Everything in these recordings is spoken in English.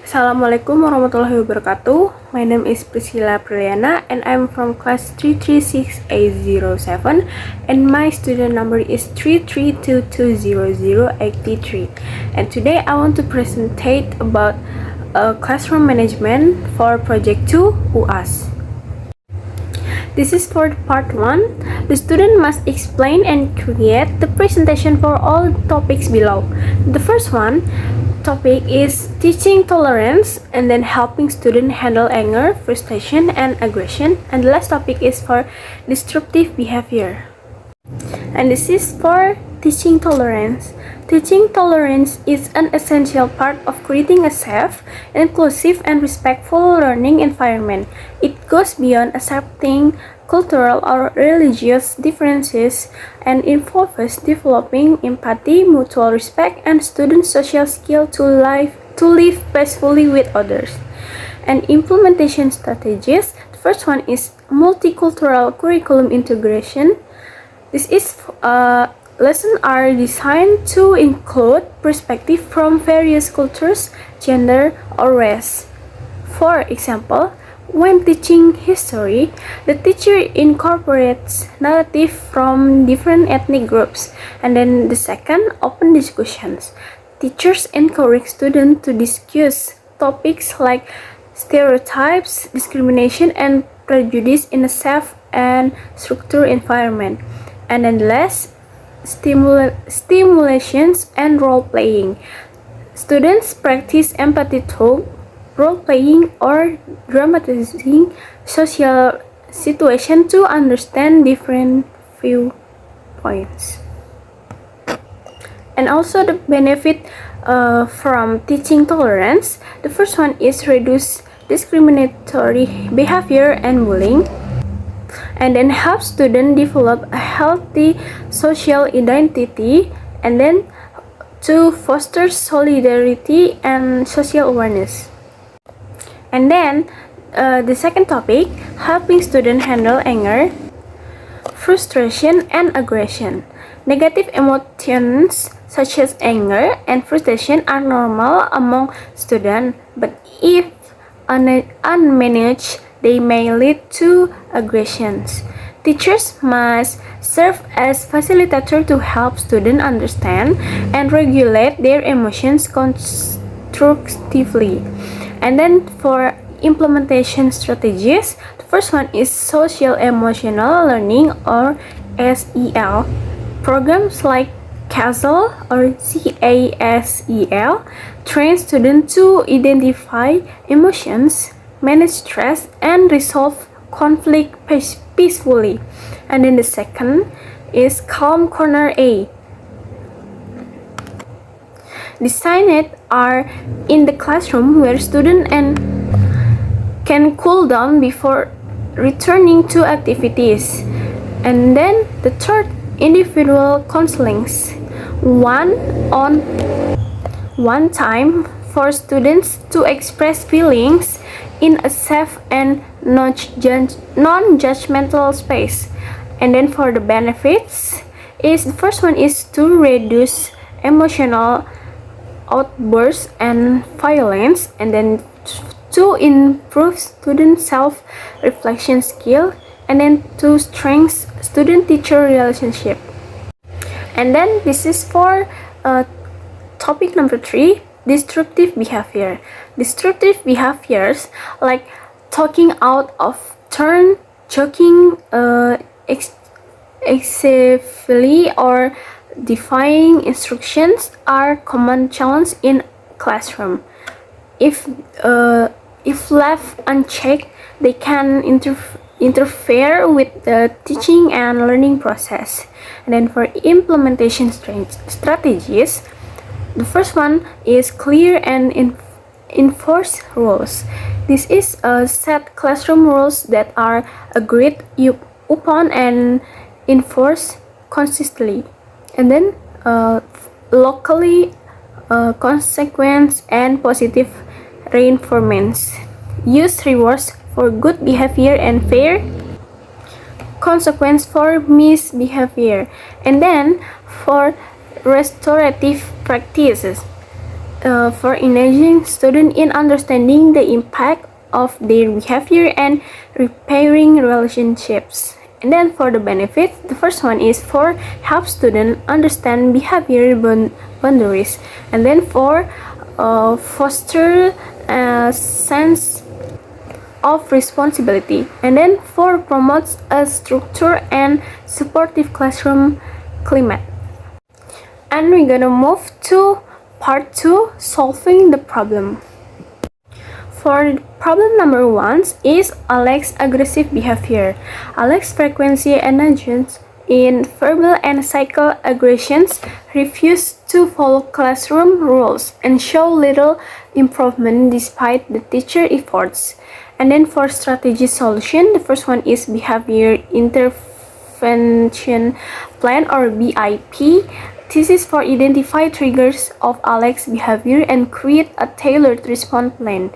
Assalamualaikum warahmatullahi wabarakatuh. My name is Priscilla Priliana and I'm from class 336A07 and my student number is 332200083. And today I want to presentate about classroom management for project 2 UAS. This is for part 1. The student must explain and create the presentation for all topics below. The first one topic is teaching tolerance and then helping student handle anger, frustration, and aggression. And the last topic is for disruptive behavior. And this is for teaching tolerance. Teaching tolerance is an essential part of creating a safe, inclusive, and respectful learning environment. It goes beyond accepting cultural or religious differences and involves developing empathy, mutual respect, and student social skill to live peacefully with others. And implementation strategies. The first one is multicultural curriculum integration. This is lessons are designed to include perspective from various cultures, gender, or race. For example, when teaching history, the teacher incorporates narrative from different ethnic groups. And then the second, open discussions. Teachers encourage students to discuss topics like stereotypes, discrimination, and prejudice in a safe and structured environment. And then last, stimulations and role-playing. Students practice empathy through role-playing or dramatizing social situation to understand different viewpoints. And also the benefit from teaching tolerance. The first one is reduce discriminatory behavior and bullying, and then help students develop a healthy social identity, and then to foster solidarity and social awareness. And then the second topic, helping students handle anger, frustration, and aggression. Negative emotions such as anger and frustration are normal among students, but if unmanaged, they may lead to aggressions. Teachers must serve as facilitator to help students understand and regulate their emotions constructively. And then for implementation strategies, the first one is social emotional learning or SEL. Programs like CASEL or CASEL train students to identify emotions, manage stress, and resolve conflict peacefully. And then the second is Calm Corner A. Designed are in the classroom where students can cool down before returning to activities. And then the third, individual counselings. One time for students to express feelings in a safe and non-judgmental space. And then for the benefits, the first one is to reduce emotional outbursts and violence, and then to improve student self-reflection skill, and then to strengthen student-teacher relationship. And then this is for topic number 3, destructive behavior. Destructive behaviors like talking out of turn, joking excessively, or defying instructions are common challenges in classroom. If left unchecked, they can interfere with the teaching and learning process. And then for implementation strategies, the first one is clear and enforce rules. This is a set classroom rules that are agreed upon and enforced consistently. And then locally consequence and positive reinforcements. Use rewards for good behavior and fair consequence for misbehavior. And then for restorative practices, for engaging students in understanding the impact of their behavior and repairing relationships. And then for the benefit, the first one is for help students understand behavior boundaries, and then for foster a sense of responsibility, and then for promotes a structure and supportive classroom climate. And we're gonna move to part 2, solving the problem. For problem number 1 is Alex's aggressive behavior. Alex's frequency and agents in verbal and physical aggressions, refuse to follow classroom rules, and show little improvement despite the teacher efforts. And then for strategy solution, the first one is behavior intervention plan or BIP. This is for identify triggers of Alex's behavior and create a tailored response plan.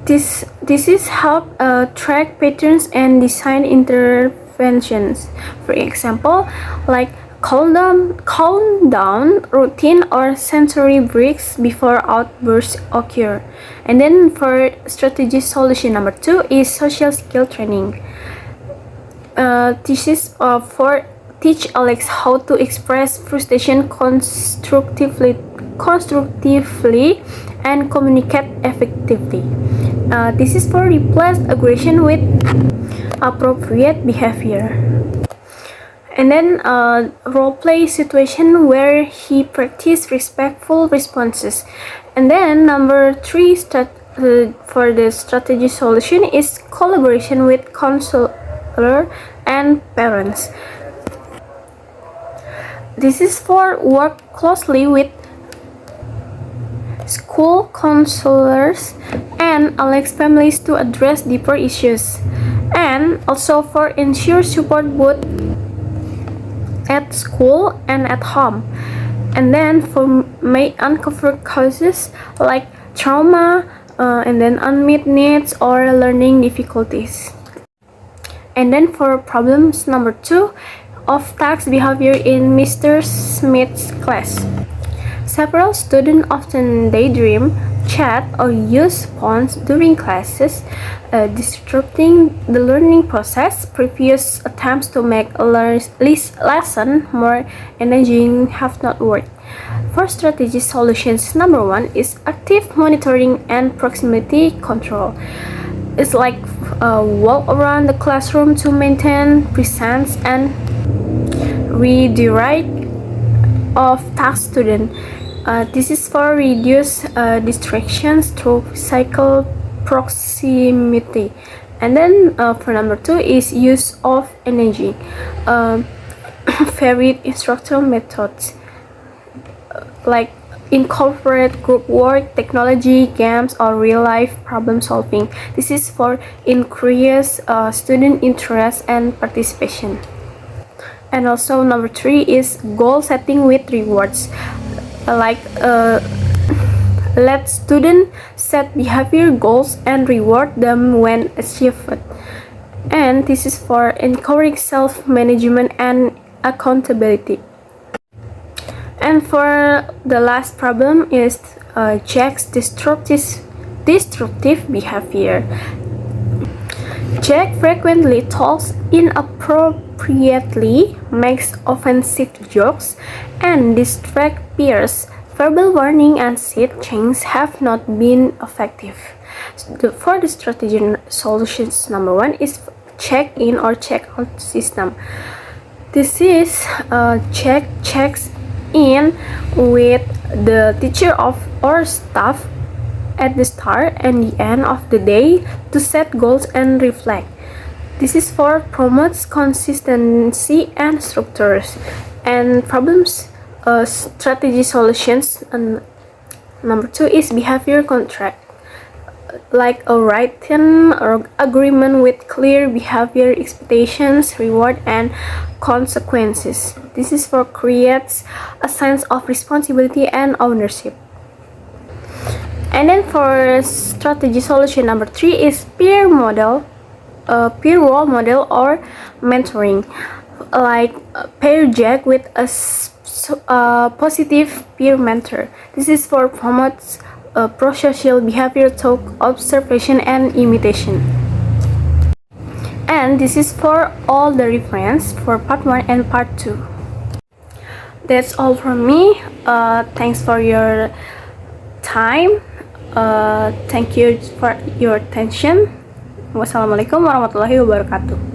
This is help track patterns and design interventions. For example, like calm down routine or sensory breaks before outbursts occur. And then for strategy solution number 2 is social skill training. This is for teach Alex how to express frustration constructively and communicate effectively. This is for replace aggression with appropriate behavior. And then role play situation where he practice respectful responses. And then number 3 for the strategy solution is collaboration with counselor and parents. This is for work closely with school counselors and Alex families to address deeper issues, and also for ensure support both at school and at home. And then for may uncover causes like trauma, and then unmet needs or learning difficulties. And then for problems number 2 of task behavior in Mr. Smith's class. Several students often daydream, chat, or use phones during classes, disrupting the learning process. Previous attempts to make a lesson more engaging have not worked. For strategy solutions, number 1 is active monitoring and proximity control. It's like walk around the classroom to maintain presence and redirect of task student. This is for reduce distractions through physical proximity. And then for number 2 is use of energy. Varied instructional methods like incorporate group work, technology, games, or real-life problem solving. This is for increase student interest and participation. And also number 3 is goal setting with rewards. Like let students set behavior goals and reward them when achieved. And this is for encourage self-management and accountability. And for the last problem is Jack's destructive behavior. Jack frequently talks inappropriately, makes offensive jokes, and distracts peers. Verbal warning and seat changes have not been effective. For the strategy solutions, number 1 is check-in or check-out system. This is checks in with the teacher or staff at the start and the end of the day to set goals and reflect. This is for promotes consistency and structures. And problems strategy solutions, and number 2 is behavior contract, like a written or agreement with clear behavior expectations, reward, and consequences. This is for creates a sense of responsibility and ownership. And then for strategy solution number 3 is peer role model or mentoring, like pair Jack with a positive peer mentor. This is for promotes pro-social behavior through observation and imitation. And this is for all the reference for part 1 and part 2. That's all from me. Thanks for your time. Thank you for your attention. Wassalamualaikum warahmatullahi wabarakatuh.